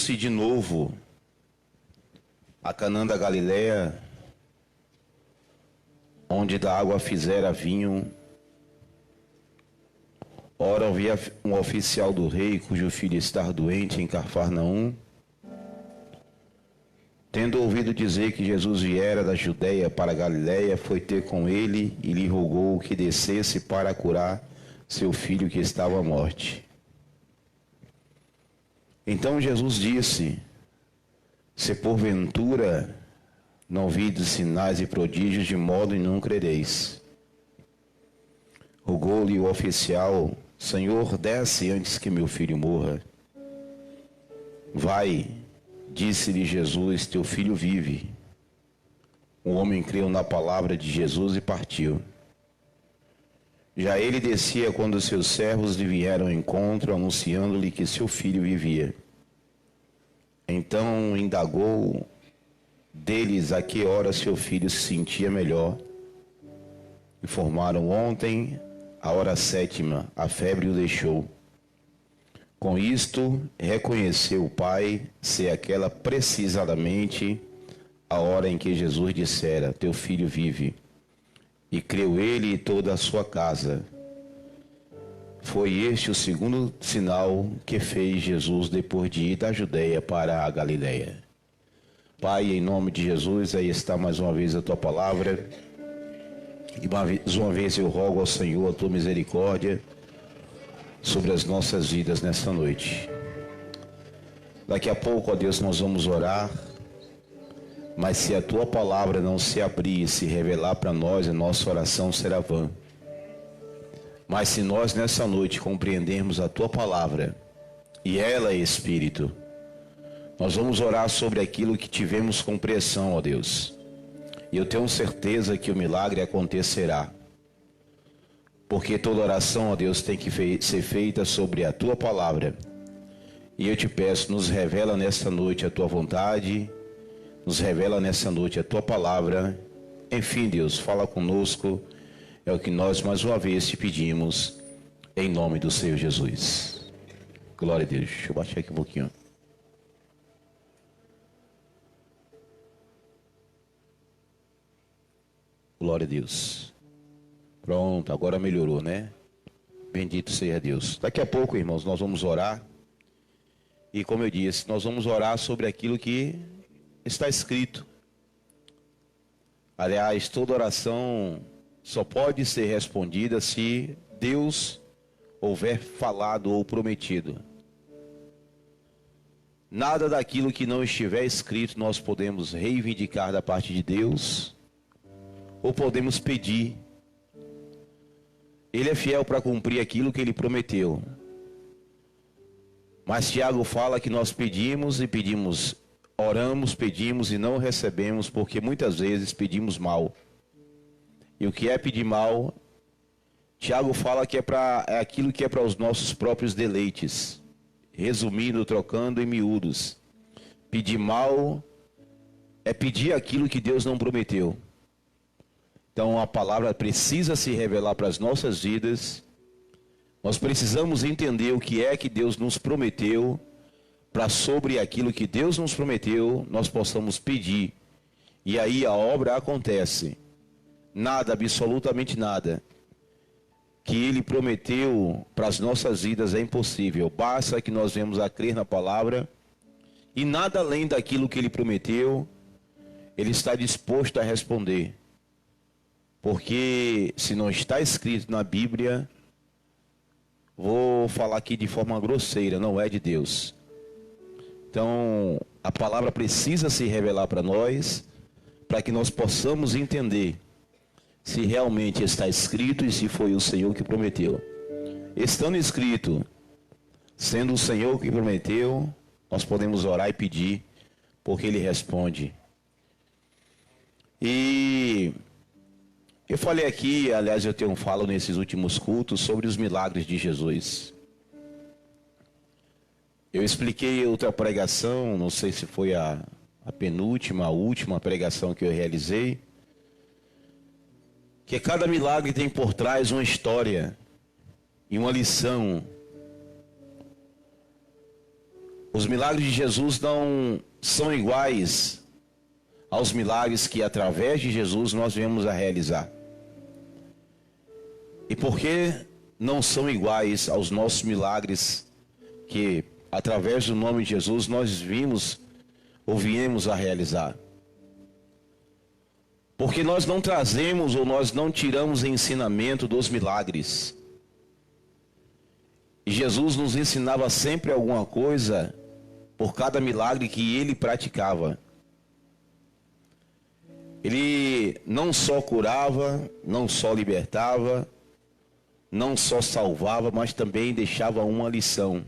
Dirigiu-se de novo a Canaã da Galileia, onde da água fizera vinho. Ora, havia um oficial do rei, cujo filho estava doente em Cafarnaum. Tendo ouvido dizer que Jesus viera da Judeia para a Galileia, foi ter com ele e lhe rogou que descesse para curar seu filho que estava à morte. Então Jesus disse: se porventura não vides sinais e prodígios, de modo nenhum crereis. Rogou-lhe o oficial: Senhor, desce antes que meu filho morra. Vai, disse-lhe Jesus, teu filho vive. O homem creu na palavra de Jesus e partiu. Já ele descia quando seus servos lhe vieram ao encontro, anunciando-lhe que seu filho vivia. Então indagou deles a que hora seu filho se sentia melhor. Informaram: ontem, à hora 7ª, a febre o deixou. Com isto, reconheceu o pai ser aquela precisamente a hora em que Jesus dissera: teu filho vive. E creu ele e toda a sua casa. Foi este o segundo sinal que fez Jesus depois de ir da Judeia para a Galileia. Pai, em nome de Jesus, aí está mais uma vez a tua palavra. E mais uma vez eu rogo ao Senhor a tua misericórdia sobre as nossas vidas nesta noite. Daqui a pouco, ó Deus, nós vamos orar. Mas se a tua palavra não se abrir e se revelar para nós, a nossa oração será vã. Mas se nós nessa noite compreendermos a tua palavra, e ela é Espírito, nós vamos orar sobre aquilo que tivemos compreensão, ó Deus. E eu tenho certeza que o milagre acontecerá. Porque toda oração, ó Deus, tem que ser feita sobre a tua palavra. E eu te peço, nos revela nesta noite a tua vontade, nos revela nessa noite a tua palavra. Enfim, Deus, fala conosco. É o que nós mais uma vez te pedimos, em nome do Senhor Jesus. Glória a Deus. Deixa eu baixar aqui um pouquinho. Glória a Deus. Pronto, agora melhorou, né? Bendito seja Deus. Daqui a pouco, irmãos, nós vamos orar. E como eu disse, nós vamos orar sobre aquilo que está escrito. Aliás, toda oração só pode ser respondida se Deus houver falado ou prometido. Nada daquilo que não estiver escrito nós podemos reivindicar da parte de Deus ou podemos pedir. Ele é fiel para cumprir aquilo que ele prometeu. Mas Tiago fala que nós pedimos e pedimos, oramos, pedimos e não recebemos, porque muitas vezes pedimos mal. E o que é pedir mal? Tiago fala que é aquilo que é para os nossos próprios deleites. Resumindo, trocando em miúdos. Pedir mal é pedir aquilo que Deus não prometeu. Então a palavra precisa se revelar para as nossas vidas. Nós precisamos entender o que é que Deus nos prometeu, para sobre aquilo que Deus nos prometeu, nós possamos pedir. E aí a obra acontece. Nada, absolutamente nada, que Ele prometeu para as nossas vidas é impossível. Basta que nós venhamos a crer na palavra. E nada além daquilo que Ele prometeu, Ele está disposto a responder. Porque se não está escrito na Bíblia, vou falar aqui de forma grosseira, não é de Deus. Então, a palavra precisa se revelar para nós, para que nós possamos entender se realmente está escrito e se foi o Senhor que prometeu. Estando escrito, sendo o Senhor que prometeu, nós podemos orar e pedir, porque Ele responde. E eu falei aqui, aliás eu tenho falo nesses últimos cultos sobre os milagres de Jesus. Eu expliquei outra pregação, não sei se foi a penúltima, a última pregação que eu realizei, que cada milagre tem por trás uma história e uma lição. Os milagres de Jesus não são iguais aos milagres que através de Jesus nós viemos a realizar. E por que não são iguais aos nossos milagres que através do nome de Jesus nós vimos ou viemos a realizar? Porque nós não trazemos ou nós não tiramos ensinamento dos milagres. E Jesus nos ensinava sempre alguma coisa por cada milagre que ele praticava. Ele não só curava, não só libertava, não só salvava, mas também deixava uma lição.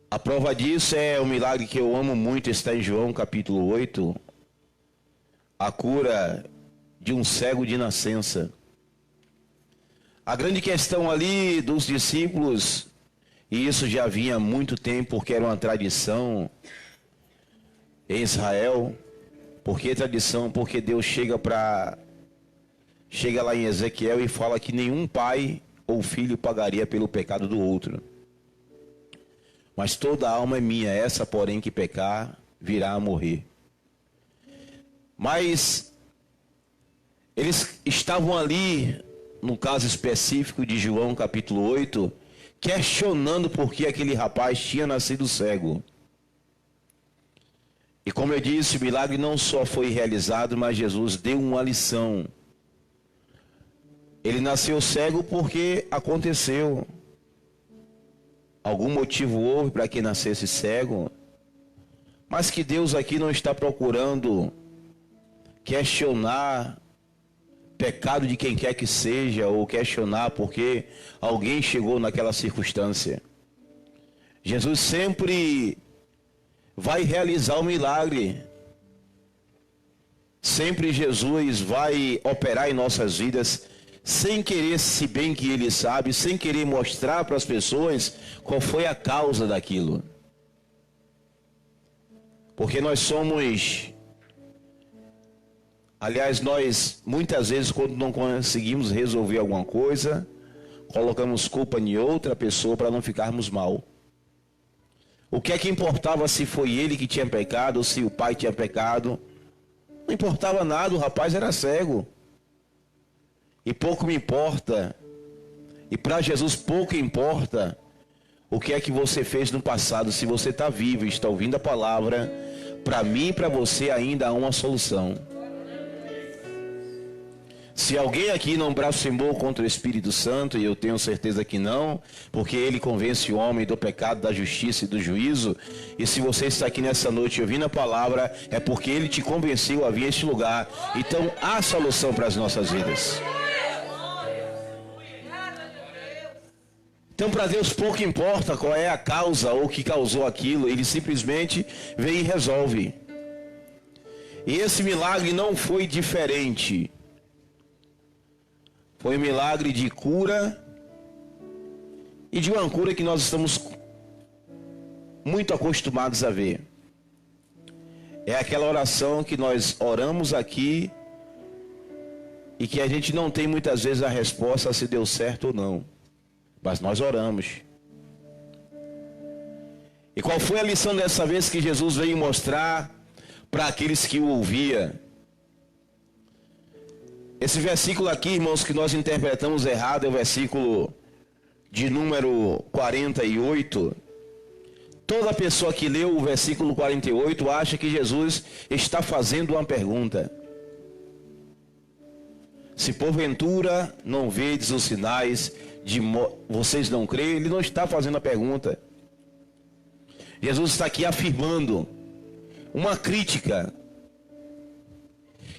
A prova disso é o milagre que eu amo muito, está em João capítulo 8, a cura de um cego de nascença. A grande questão ali dos discípulos, e isso já vinha há muito tempo, porque era uma tradição em Israel. Por que tradição? Porque Deus chega lá em Ezequiel e fala que nenhum pai ou filho pagaria pelo pecado do outro. Mas toda alma é minha, essa porém que pecar, virá a morrer. Mas eles estavam ali, no caso específico de João capítulo 8, questionando por que aquele rapaz tinha nascido cego. E como eu disse, o milagre não só foi realizado, mas Jesus deu uma lição. Ele nasceu cego porque aconteceu. Algum motivo houve para que nascesse cego. Mas que Deus aqui não está procurando questionar pecado de quem quer que seja, ou questionar porque alguém chegou naquela circunstância. Jesus sempre vai realizar o milagre. Sempre Jesus vai operar em nossas vidas sem querer, se bem que Ele sabe, sem querer mostrar para as pessoas qual foi a causa daquilo. Porque nós somos... Aliás, nós muitas vezes quando não conseguimos resolver alguma coisa, colocamos culpa em outra pessoa para não ficarmos mal. O que é que importava se foi ele que tinha pecado ou se o pai tinha pecado? Não importava nada, o rapaz era cego. E pouco me importa, e para Jesus pouco importa o que é que você fez no passado. Se você está vivo e está ouvindo a palavra, para mim e para você ainda há uma solução. Se alguém aqui não blasfemou contra o Espírito Santo, e eu tenho certeza que não, porque ele convence o homem do pecado, da justiça e do juízo, e se você está aqui nessa noite ouvindo a palavra, é porque ele te convenceu a vir a este lugar. Então há solução para as nossas vidas. Então para Deus pouco importa qual é a causa ou o que causou aquilo, ele simplesmente vem e resolve. E esse milagre não foi diferente. Foi um milagre de cura, e de uma cura que nós estamos muito acostumados a ver. É aquela oração que nós oramos aqui e que a gente não tem muitas vezes a resposta se deu certo ou não. Mas nós oramos. E qual foi a lição dessa vez que Jesus veio mostrar para aqueles que o ouviam? Esse versículo aqui, irmãos, que nós interpretamos errado, é o versículo de número 48. Toda pessoa que leu o versículo 48 acha que Jesus está fazendo uma pergunta. Se porventura não vedes os sinais, vocês não creem, ele não está fazendo a pergunta. Jesus está aqui afirmando uma crítica.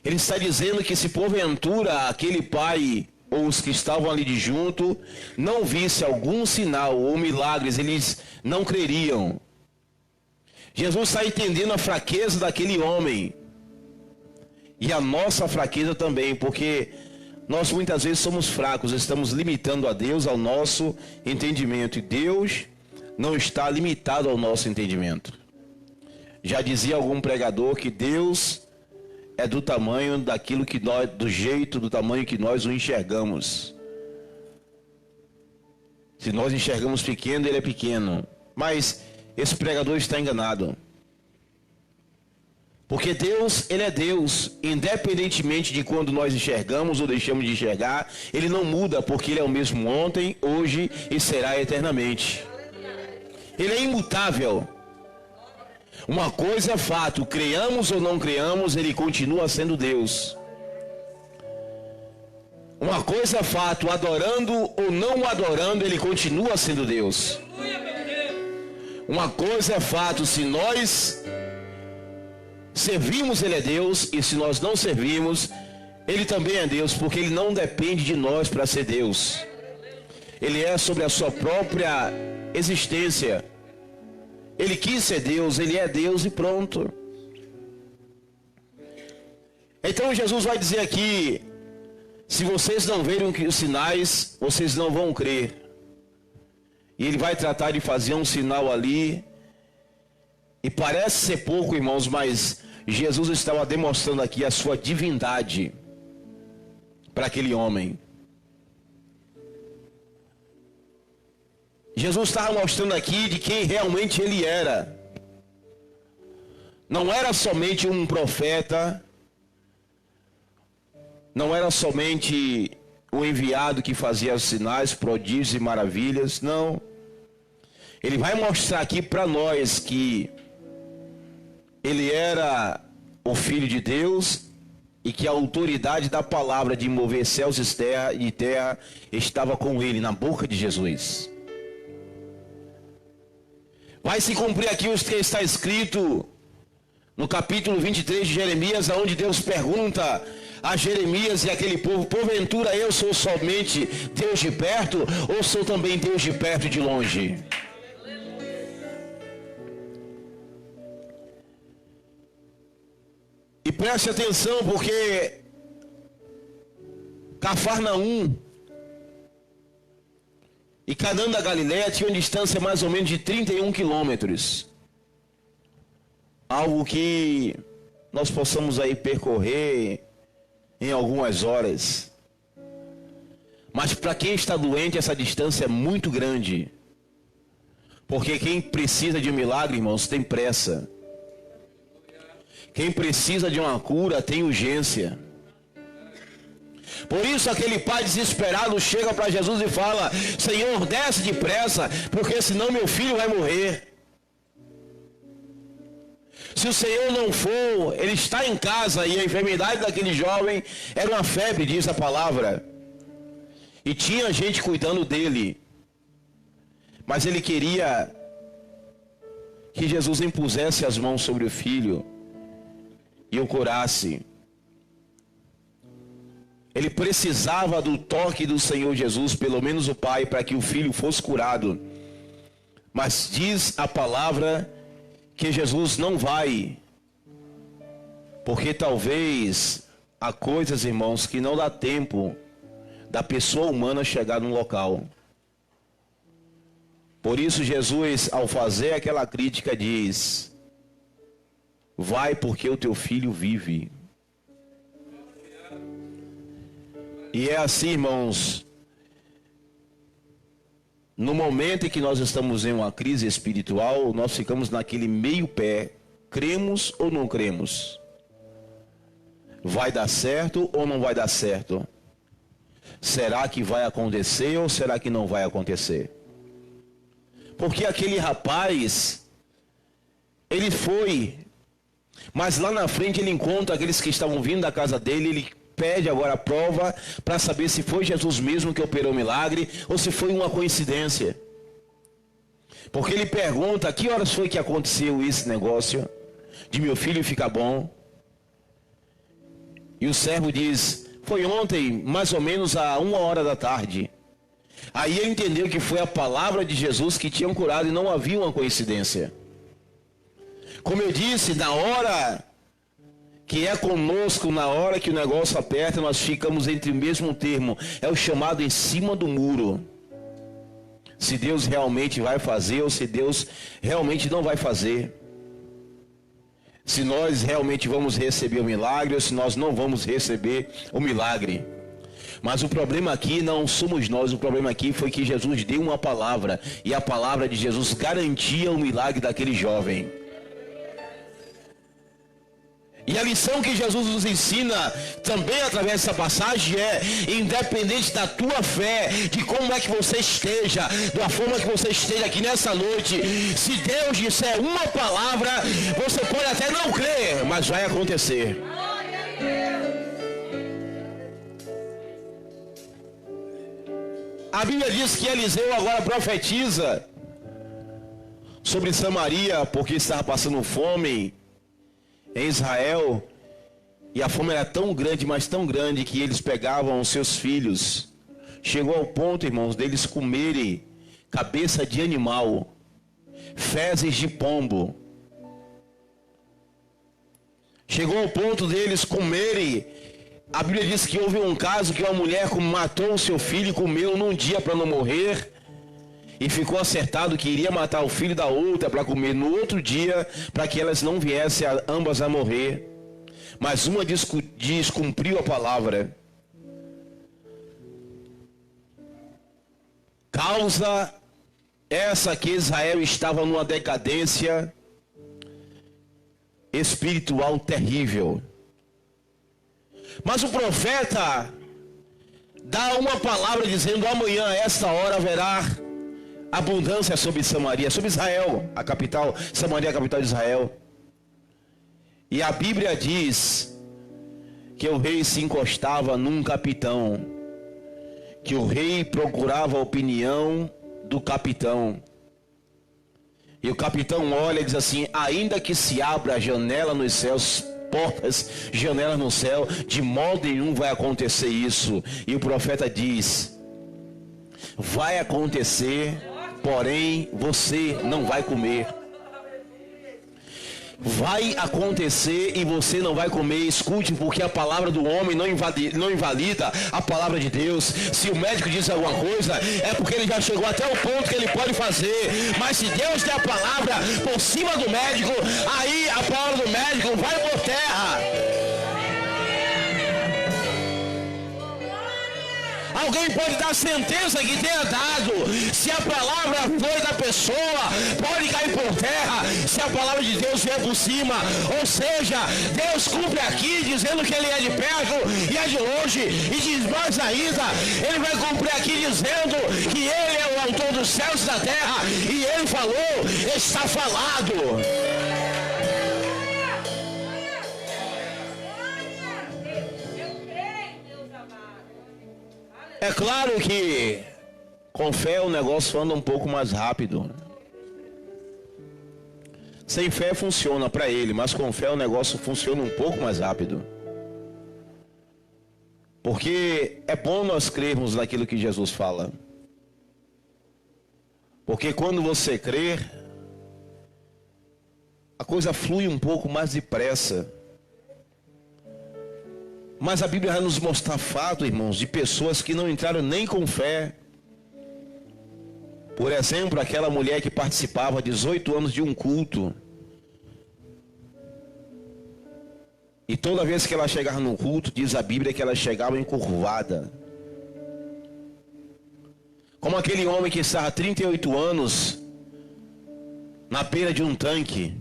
Ele está dizendo que se porventura aquele pai ou os que estavam ali de junto não visse algum sinal ou milagres, eles não creriam. Jesus está entendendo a fraqueza daquele homem e a nossa fraqueza também, porque nós muitas vezes somos fracos, estamos limitando a Deus ao nosso entendimento, e Deus não está limitado ao nosso entendimento. Já dizia algum pregador que Deus é do tamanho daquilo que nós, do jeito, do tamanho que nós o enxergamos. Se nós enxergamos pequeno, ele é pequeno. Mas esse pregador está enganado. Porque Deus, ele é Deus, independentemente de quando nós enxergamos ou deixamos de enxergar, ele não muda, porque ele é o mesmo ontem, hoje e será eternamente. Ele é imutável. Uma coisa é fato, creiamos ou não creiamos, ele continua sendo Deus. Uma coisa é fato, adorando ou não adorando, ele continua sendo Deus. Uma coisa é fato, se nós servimos, ele é Deus, e se nós não servimos, ele também é Deus, porque ele não depende de nós para ser Deus. Ele é sobre a sua própria existência. Ele quis ser Deus, ele é Deus e pronto. Então Jesus vai dizer aqui: se vocês não verem os sinais, vocês não vão crer. E ele vai tratar de fazer um sinal ali. E parece ser pouco, irmãos, mas Jesus estava demonstrando aqui a sua divindade para aquele homem. Jesus estava mostrando aqui de quem realmente ele era. Não era somente um profeta, não era somente o enviado que fazia sinais, prodígios e maravilhas, não. Ele vai mostrar aqui para nós que ele era o Filho de Deus e que a autoridade da palavra de mover céus e terra estava com ele, na boca de Jesus. Vai se cumprir aqui o que está escrito no capítulo 23 de Jeremias, onde Deus pergunta a Jeremias e aquele povo: porventura eu sou somente Deus de perto, ou sou também Deus de perto e de longe? E preste atenção, porque Cafarnaum e Canaã da Galileia tinham uma distância mais ou menos de 31 quilômetros. Algo que nós possamos aí percorrer em algumas horas. Mas para quem está doente, essa distância é muito grande. Porque quem precisa de um milagre, irmãos, tem pressa. Quem precisa de uma cura tem urgência. Por isso aquele pai desesperado chega para Jesus e fala: Senhor, desce depressa, porque senão meu filho vai morrer. Se o Senhor não for, ele está em casa, e a enfermidade daquele jovem era uma febre, diz a palavra. E tinha gente cuidando dele. Mas ele queria que Jesus impusesse as mãos sobre o filho e o curasse. Ele precisava do toque do Senhor Jesus, pelo menos o pai, para que o filho fosse curado. Mas diz a palavra que Jesus não vai, porque talvez há coisas, irmãos, que não dá tempo da pessoa humana chegar num local. Por isso Jesus, ao fazer aquela crítica, diz: vai, porque o teu filho vive. E é assim, irmãos, no momento em que nós estamos em uma crise espiritual, nós ficamos naquele meio pé: cremos ou não cremos? Vai dar certo ou não vai dar certo? Será que vai acontecer ou será que não vai acontecer? Porque aquele rapaz, ele foi, mas lá na frente ele encontra aqueles que estavam vindo da casa dele. Ele pede agora a prova para saber se foi Jesus mesmo que operou o milagre ou se foi uma coincidência. Porque ele pergunta: que horas foi que aconteceu esse negócio de meu filho ficar bom? E o servo diz: foi ontem, mais ou menos a 1h da tarde. Aí ele entendeu que foi a palavra de Jesus que tinha curado e não havia uma coincidência. Como eu disse, na hora que é conosco, na hora que o negócio aperta, nós ficamos entre o mesmo termo. É o chamado em cima do muro. Se Deus realmente vai fazer ou se Deus realmente não vai fazer. Se nós realmente vamos receber o milagre ou se nós não vamos receber o milagre. Mas o problema aqui não somos nós, o problema aqui foi que Jesus deu uma palavra, e a palavra de Jesus garantia o milagre daquele jovem. E a lição que Jesus nos ensina também através dessa passagem é: independente da tua fé, de como é que você esteja, da forma que você esteja aqui nessa noite, se Deus disser uma palavra, você pode até não crer, mas vai acontecer. A Bíblia diz que Eliseu agora profetiza sobre Samaria, porque estava passando fome em Israel, e a fome era tão grande, mas tão grande, que eles pegavam os seus filhos. Chegou ao ponto, irmãos, deles comerem cabeça de animal, fezes de pombo. Chegou ao ponto deles comerem. A Bíblia diz que houve um caso que uma mulher matou o seu filho e comeu num dia para não morrer. E ficou acertado que iria matar o filho da outra para comer no outro dia, para que elas não viessem ambas a morrer. Mas uma descumpriu a palavra. Causa essa que Israel estava numa decadência espiritual terrível. Mas o profeta dá uma palavra dizendo: amanhã, a esta hora, haverá abundância sobre Samaria, sobre Israel, a capital, Samaria, a capital de Israel. E a Bíblia diz que o rei se encostava num capitão, que o rei procurava a opinião do capitão. E o capitão olha e diz assim: ainda que se abra a janela nos céus, portas, janelas no céu, de modo nenhum vai acontecer isso. E o profeta diz: vai acontecer, porém você não vai comer. Vai acontecer e você não vai comer. Escute, porque a palavra do homem não invalida a palavra de Deus. Se o médico diz alguma coisa, é porque ele já chegou até o ponto que ele pode fazer. Mas se Deus der a palavra por cima do médico, aí a palavra do médico vai por terra. Alguém pode dar sentença que tenha dado. Se a palavra foi da pessoa, pode cair por terra. Se a palavra de Deus vier por cima, ou seja, Deus cumpre aqui dizendo que Ele é de perto e é de longe. E diz mais ainda, Ele vai cumprir aqui dizendo que Ele é o autor dos céus e da terra. E Ele falou, está falado. É claro que com fé o negócio anda um pouco mais rápido. Sem fé funciona para ele, mas com fé o negócio funciona um pouco mais rápido. Porque é bom nós crermos naquilo que Jesus fala. Porque quando você crer, a coisa flui um pouco mais depressa. Mas a Bíblia vai nos mostrar fato, irmãos, de pessoas que não entraram nem com fé. Por exemplo, aquela mulher que participava 18 anos de um culto. E toda vez que ela chegava no culto, diz a Bíblia que ela chegava encurvada. Como aquele homem que estava há 38 anos na beira de um tanque.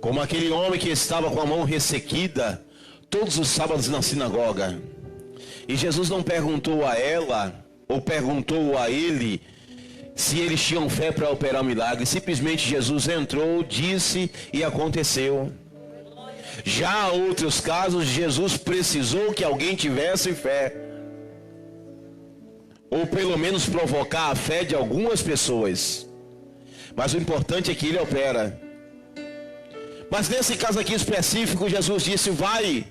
Como aquele homem que estava com a mão ressequida todos os sábados na sinagoga. E Jesus não perguntou a ela, ou perguntou a ele, se eles tinham fé para operar um milagre. Simplesmente Jesus entrou, disse e aconteceu. Já há outros casos, Jesus precisou que alguém tivesse fé. Ou pelo menos provocar a fé de algumas pessoas. Mas o importante é que ele opera. Mas nesse caso aqui específico, Jesus disse, vai.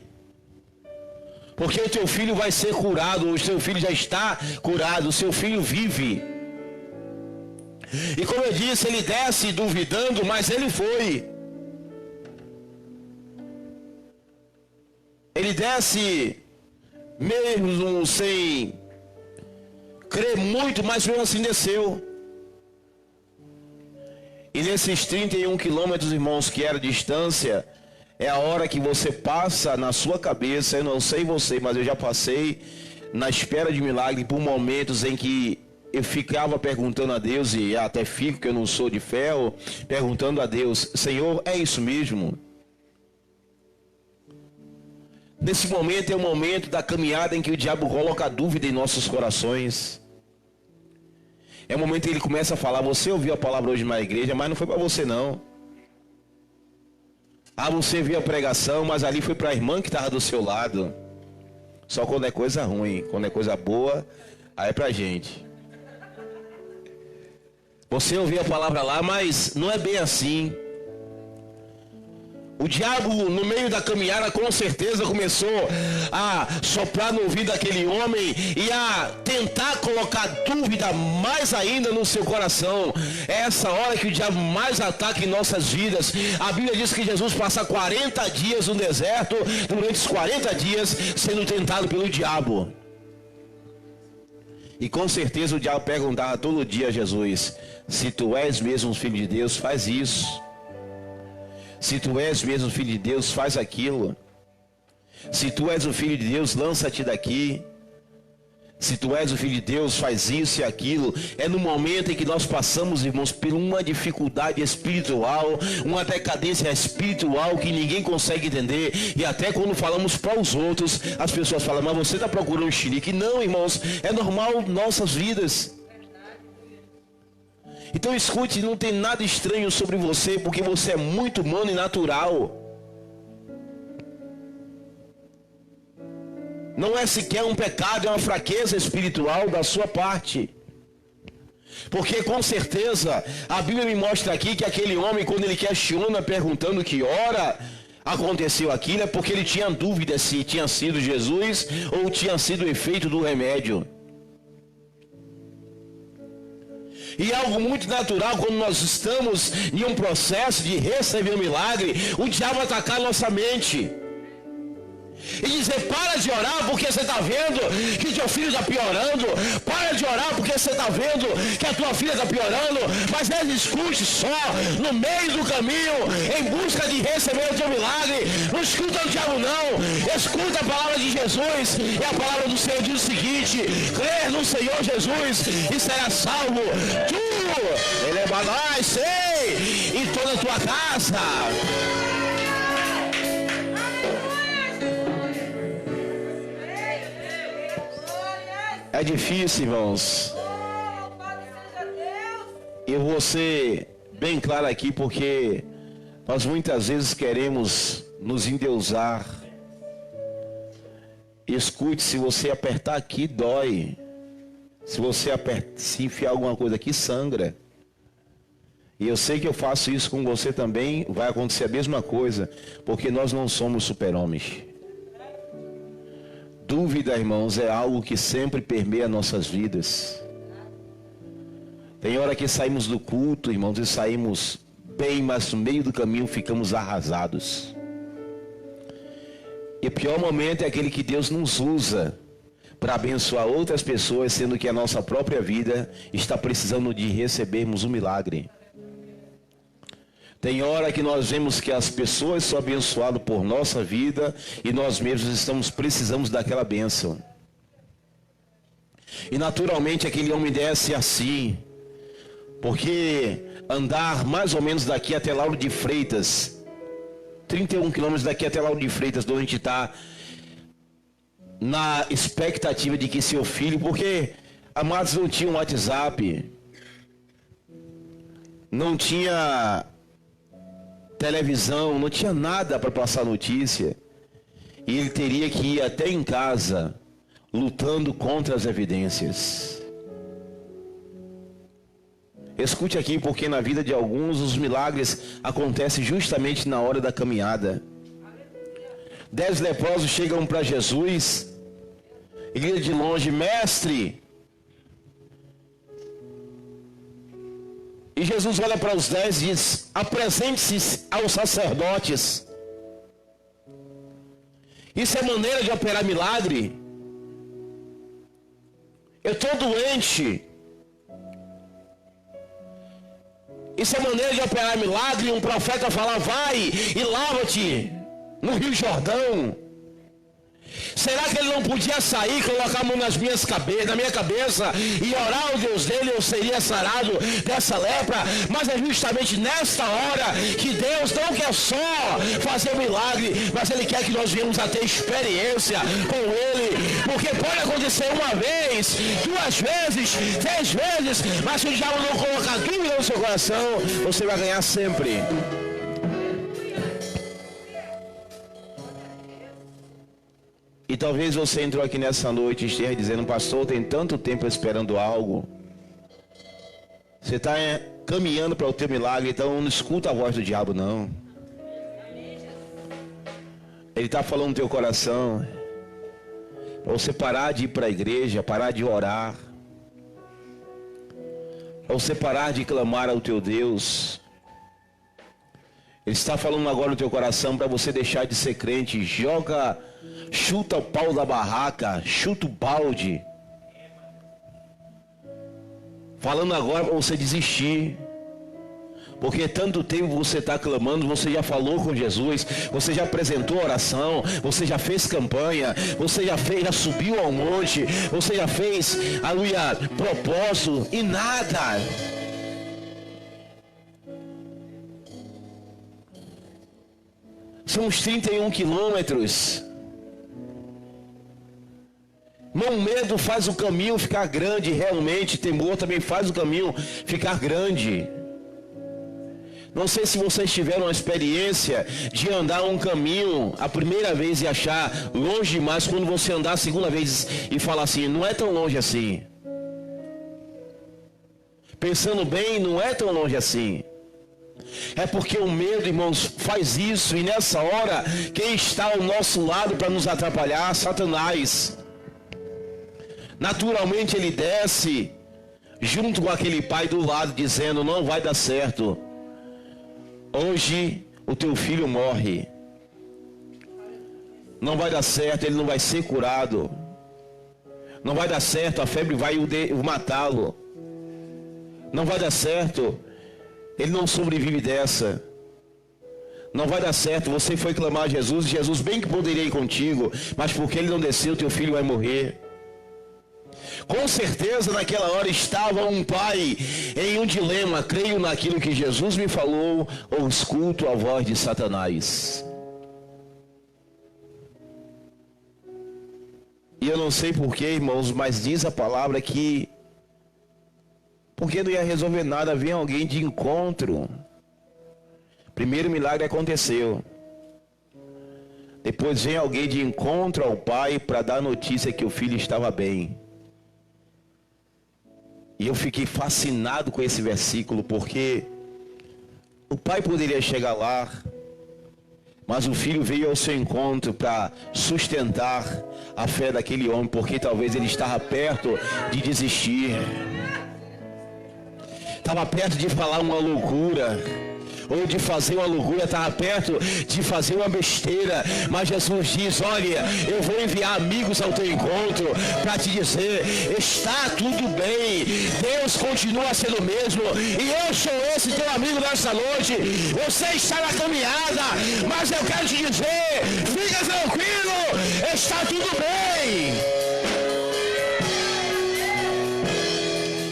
Porque o teu filho vai ser curado, o teu filho já está curado, o seu filho vive. E como eu disse, ele desce duvidando, mas ele foi. Ele desce mesmo sem crer muito, mas mesmo assim desceu. E nesses 31 quilômetros, irmãos, que era a distância, É a hora que você passa na sua cabeça, eu não sei você, mas eu já passei na espera de milagre por momentos em que eu ficava perguntando a Deus, e até fico, que eu não sou de ferro, perguntando a Deus, Senhor, é isso mesmo? Nesse momento é o momento da caminhada em que o diabo coloca dúvida em nossos corações. É o momento que ele começa a falar, você ouviu a palavra hoje na igreja, mas não foi para você não. Ah, você viu a pregação, mas ali foi para a irmã que estava do seu lado. Só quando é coisa ruim, quando é coisa boa, aí é para a gente. Você ouviu a palavra lá, mas não é bem assim. O diabo, no meio da caminhada, com certeza começou a soprar no ouvido daquele homem e a tentar colocar dúvida mais ainda no seu coração. É essa hora que o diabo mais ataca em nossas vidas. A Bíblia diz que Jesus passa 40 dias no deserto, durante os 40 dias sendo tentado pelo diabo. E com certeza o diabo perguntava todo dia a Jesus, se tu és mesmo filho de Deus, faz isso. Se tu és mesmo filho de Deus, faz aquilo. Se tu és o filho de Deus, lança-te daqui. Se tu és o filho de Deus, faz isso e aquilo. É no momento em que nós passamos, irmãos, por uma dificuldade espiritual, uma decadência espiritual que ninguém consegue entender. E até quando falamos para os outros, as pessoas falam, mas você está procurando um xerique. Não, irmãos, é normal em nossas vidas. Então escute, não tem nada estranho sobre você, porque você é muito humano e natural. Não é sequer um pecado, é uma fraqueza espiritual da sua parte. Porque com certeza, a Bíblia me mostra aqui que aquele homem, quando ele questiona, perguntando que hora aconteceu aquilo, é porque ele tinha dúvida se tinha sido Jesus ou tinha sido o efeito do remédio. E é algo muito natural quando nós estamos em um processo de receber um milagre, o diabo atacar nossa mente. E dizer, para de orar porque você está vendo que teu filho está piorando. Para de orar porque você está vendo que a tua filha está piorando. Mas escute só, no meio do caminho, em busca de receber o teu milagre. Não escuta o diabo não. Escuta a palavra de Jesus. E a palavra do Senhor diz o seguinte, crer no Senhor Jesus e será salvo. Tu, ele é banais, sei, em toda a tua casa. É difícil, irmãos. Eu vou ser bem claro aqui, porque nós muitas vezes queremos nos endeusar. Escute, se você apertar aqui, dói. Se você se enfiar alguma coisa aqui, sangra. E eu sei que eu faço isso com você também, vai acontecer a mesma coisa, porque nós não somos super-homens. Dúvida, irmãos, é algo que sempre permeia nossas vidas. Tem hora que saímos do culto, irmãos, e saímos bem, mas no meio do caminho ficamos arrasados. E o pior momento é aquele que Deus nos usa para abençoar outras pessoas, sendo que a nossa própria vida está precisando de recebermos um milagre. Tem hora que nós vemos que as pessoas são abençoadas por nossa vida e nós mesmos precisamos daquela bênção. E naturalmente aquele homem desce assim, porque andar mais ou menos daqui até Lauro de Freitas, 31 quilômetros daqui até Lauro de Freitas, onde a gente está na expectativa de que seu filho, porque amados, não tinha um WhatsApp, não tinha televisão, não tinha nada para passar notícia, e ele teria que ir até em casa lutando contra as evidências. Escute aqui, porque na vida de alguns os milagres acontecem justamente na hora da caminhada. 10 leprosos chegam para Jesus e gritam de longe, mestre. E Jesus olha para os 10 e diz, apresente-se aos sacerdotes. Isso é maneira de operar milagre? Eu estou doente. Isso é maneira de operar milagre? Um profeta falar, vai e lava-te no Rio Jordão? Será que ele não podia sair, colocar a mão na minha cabeça e orar ao Deus dele, eu seria sarado dessa lepra? Mas é justamente nesta hora que Deus não quer só fazer um milagre, mas Ele quer que nós venhamos a ter experiência com Ele, porque pode acontecer uma vez, 2 vezes, 3 vezes, mas se o diabo não colocar dúvida no seu coração, você vai ganhar sempre. E talvez você entrou aqui nessa noite e esteja dizendo: pastor, tem tanto tempo esperando algo. Você está caminhando para o teu milagre, então não escuta a voz do diabo, não. Ele está falando no teu coração para você parar de ir para a igreja, parar de orar, para você parar de clamar ao teu Deus. Ele está falando agora no teu coração para você deixar de ser crente. Chuta o pau da barraca, chuta o balde. Falando agora para você desistir. Porque tanto tempo você está clamando, você já falou com Jesus, você já apresentou oração, você já fez campanha, você já subiu ao monte, você já fez, aleluia, propósito e nada. São uns 31 quilômetros. Não, medo faz o caminho ficar grande, realmente. Temor também faz o caminho ficar grande. Não sei se vocês tiveram uma experiência de andar um caminho a primeira vez e achar longe demais, quando você andar a segunda vez e falar assim, não é tão longe assim. Pensando bem, não é tão longe assim. É porque o medo, irmãos, faz isso. E nessa hora, quem está ao nosso lado para nos atrapalhar? Satanás. Naturalmente ele desce junto com aquele pai do lado, dizendo: não vai dar certo. Hoje o teu filho morre. Não vai dar certo, ele não vai ser curado. Não vai dar certo, a febre vai matá-lo. Não vai dar certo, ele não sobrevive dessa. Não vai dar certo, você foi clamar a Jesus, Jesus bem que poderia ir contigo, mas porque ele não desceu, teu filho vai morrer. Com certeza naquela hora estava um pai em um dilema: creio naquilo que Jesus me falou ou escuto a voz de Satanás? E eu não sei porquê, irmãos, mas diz a palavra que porque não ia resolver nada, vinha alguém de encontro. Primeiro milagre aconteceu. Depois vem alguém de encontro ao pai para dar notícia que o filho estava bem. E eu fiquei fascinado com esse versículo, porque o pai poderia chegar lá, mas o filho veio ao seu encontro para sustentar a fé daquele homem, porque talvez ele estava perto de desistir. Estava perto de falar uma loucura, ou de fazer uma loucura, estava perto de fazer uma besteira, mas Jesus diz: olha, eu vou enviar amigos ao teu encontro para te dizer, está tudo bem, Deus continua sendo o mesmo, e eu sou esse teu amigo nessa noite. Você está na caminhada, mas eu quero te dizer, fica tranquilo, está tudo bem.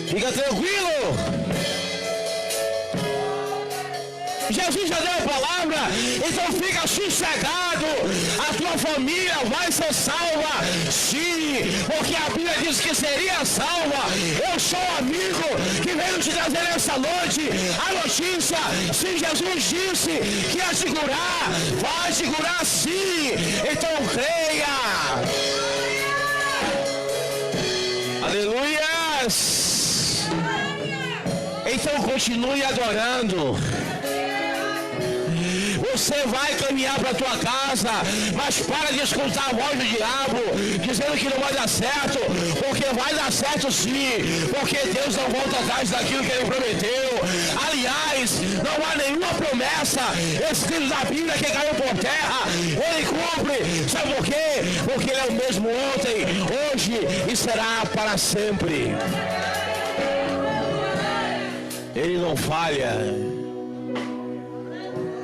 Fica tranquilo. Jesus já deu a palavra, então fica sossegado, a tua família vai ser salva, sim, porque a Bíblia diz que seria salva. Eu sou amigo que veio te trazer essa noite a notícia. Se Jesus disse que ia te curar, vai te curar sim, então creia. Aleluias. Então continue adorando. Você vai caminhar para a tua casa, mas para de escutar a voz do diabo dizendo que não vai dar certo, porque vai dar certo sim, porque Deus não volta atrás daquilo que Ele prometeu. Aliás, não há nenhuma promessa escrita na Bíblia que caiu por terra, Ele cumpre. Sabe por quê? Porque Ele é o mesmo ontem, hoje e será para sempre. Ele não falha.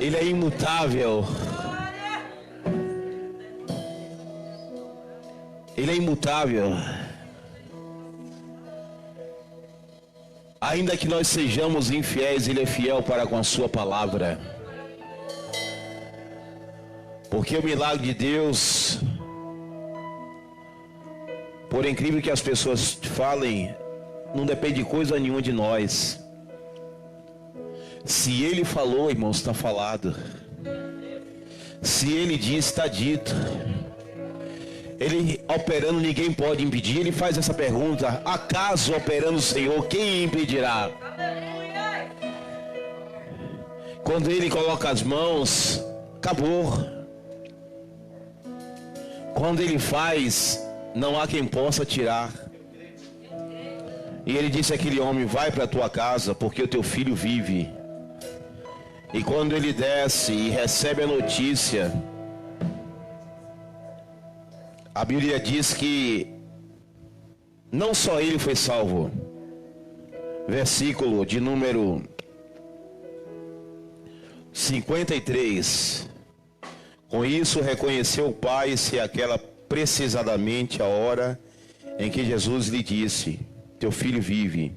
Ele é imutável. Ele é imutável. Ainda que nós sejamos infiéis, Ele é fiel para com a sua palavra. Porque o milagre de Deus, por incrível que as pessoas falem, não depende de coisa nenhuma de nós. Se Ele falou, irmãos, está falado. Se Ele disse, está dito. Ele operando, ninguém pode impedir. Ele faz essa pergunta: acaso operando o Senhor, quem impedirá? Quando Ele coloca as mãos, acabou. Quando Ele faz, não há quem possa tirar. E Ele disse àquele homem: vai para a tua casa, porque o teu filho vive. E quando ele desce e recebe a notícia, a Bíblia diz que não só ele foi salvo. Versículo de número 53. Com isso reconheceu o pai ser aquela precisamente a hora em que Jesus lhe disse: teu filho vive.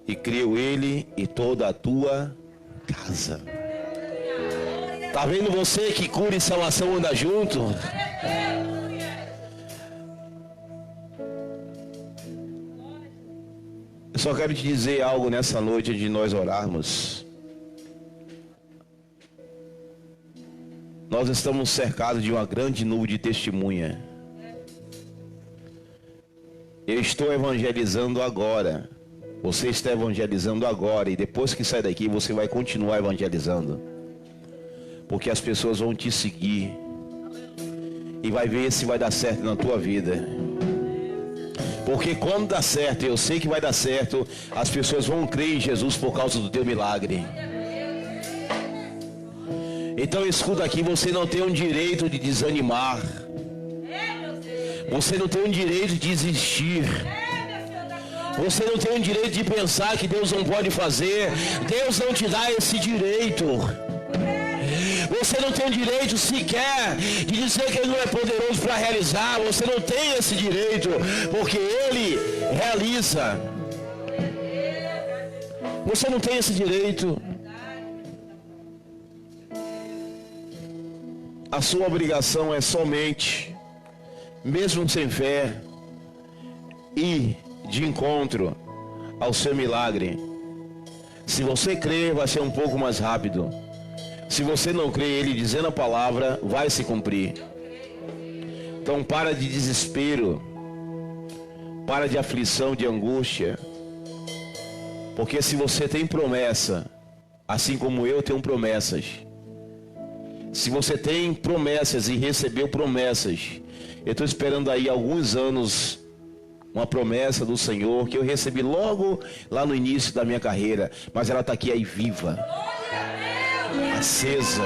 E creu ele e toda a tua casa. Tá vendo você que cura e salvação anda junto? Eu só quero te dizer algo nessa noite de nós orarmos. Nós estamos cercados de uma grande nuvem de testemunha. Eu estou evangelizando agora. Você está evangelizando agora. E depois que sair daqui, você vai continuar evangelizando. Porque as pessoas vão te seguir. E vai ver se vai dar certo na tua vida. Porque quando dá certo, eu sei que vai dar certo, as pessoas vão crer em Jesus por causa do teu milagre. Então escuta aqui, você não tem o direito de desanimar. Você não tem o direito de desistir. Você não tem o direito de pensar que Deus não pode fazer. Deus não te dá esse direito. Você não tem o direito sequer de dizer que Ele não é poderoso para realizar. Você não tem esse direito, porque Ele realiza. Você não tem esse direito. A sua obrigação é somente, mesmo sem fé, ir de encontro ao seu milagre. Se você crer, vai ser um pouco mais rápido. Se você não crê, Ele dizendo a palavra, vai se cumprir. Então para de desespero, para de aflição, de angústia. Porque se você tem promessa, assim como eu tenho promessas. Se você tem promessas e recebeu promessas, eu estou esperando aí alguns anos uma promessa do Senhor que eu recebi logo lá no início da minha carreira, mas ela está aqui aí viva, acesa.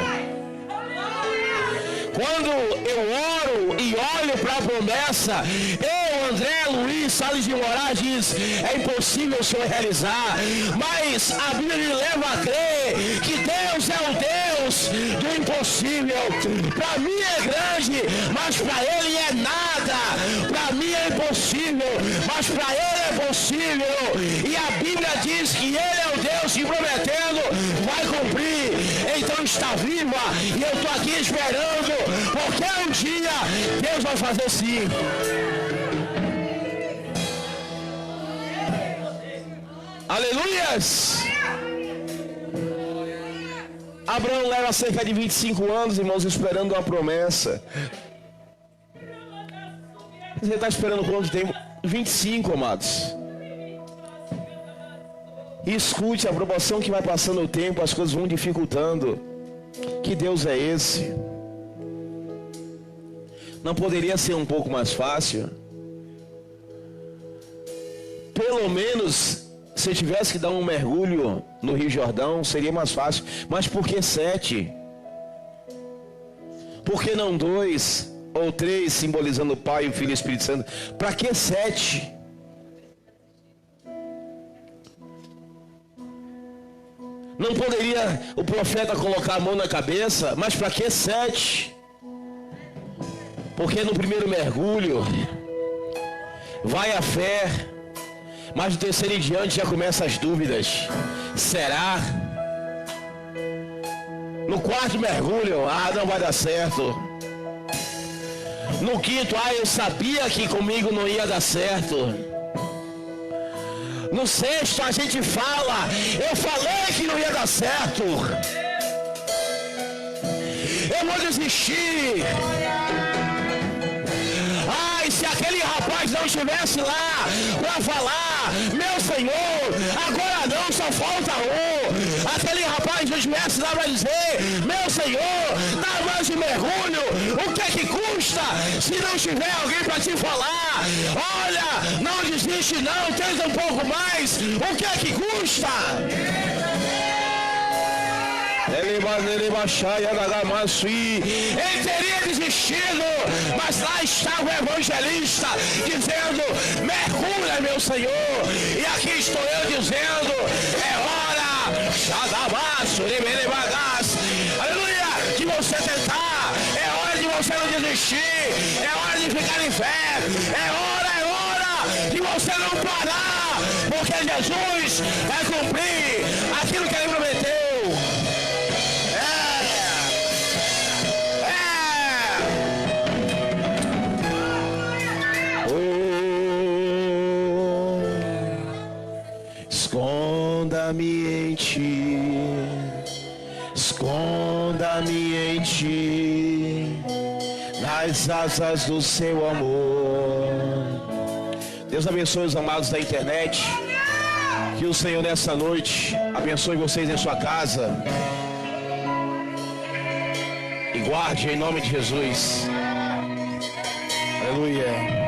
Quando eu oro e olho para a promessa, eu, André Luiz Salles de Moraes, diz: é impossível o Senhor realizar, mas a Bíblia me leva a crer que Deus é o Deus do impossível. Para mim é grande, mas para Ele é nada. Para mim é impossível, mas para Ele é possível. E a Bíblia diz que Ele é o Deus que prometendo vai cumprir. Então está viva e eu estou aqui esperando, porque um dia Deus vai fazer sim. Aleluias! Abraão leva cerca de 25 anos, irmãos, esperando uma promessa. Você está esperando quanto tempo? 25, amados. E escute, a proporção que vai passando o tempo, as coisas vão dificultando. Que Deus é esse? Não poderia ser um pouco mais fácil? Pelo menos, se eu tivesse que dar um mergulho no Rio Jordão, seria mais fácil. Mas por que 7? Por que não 2 ou 3, simbolizando o Pai, o Filho e o Espírito Santo? Para que 7? Não poderia o profeta colocar a mão na cabeça? Mas para que 7? Porque no primeiro mergulho vai a fé, mas no terceiro em diante já começam as dúvidas. Será? No quarto mergulho, não vai dar certo. No quinto, eu sabia que comigo não ia dar certo. No sexto a gente fala, eu falei que não ia dar certo. Eu vou desistir. Se aquele rapaz não estivesse lá para falar, meu Senhor, agora não, só falta um. Aquele rapaz não estivesse lá para dizer, meu Senhor, dá mais um mergulho. O que é que custa se não tiver alguém para te falar? Olha, não desiste não, tenta um pouco mais. O que é que custa? Ele teria desistido, mas lá estava o evangelista dizendo, mergulha, meu Senhor. E aqui estou eu dizendo, é hora, aleluia, de você tentar, é hora de você não desistir, é hora de ficar em fé, é hora de você não parar, porque Jesus vai cumprir aquilo que ele prometeu. Esconda-me em ti, esconda-me em ti, nas asas do seu amor. Deus abençoe os amados da internet. Que o Senhor nessa noite abençoe vocês em sua casa e guarde em nome de Jesus. Aleluia.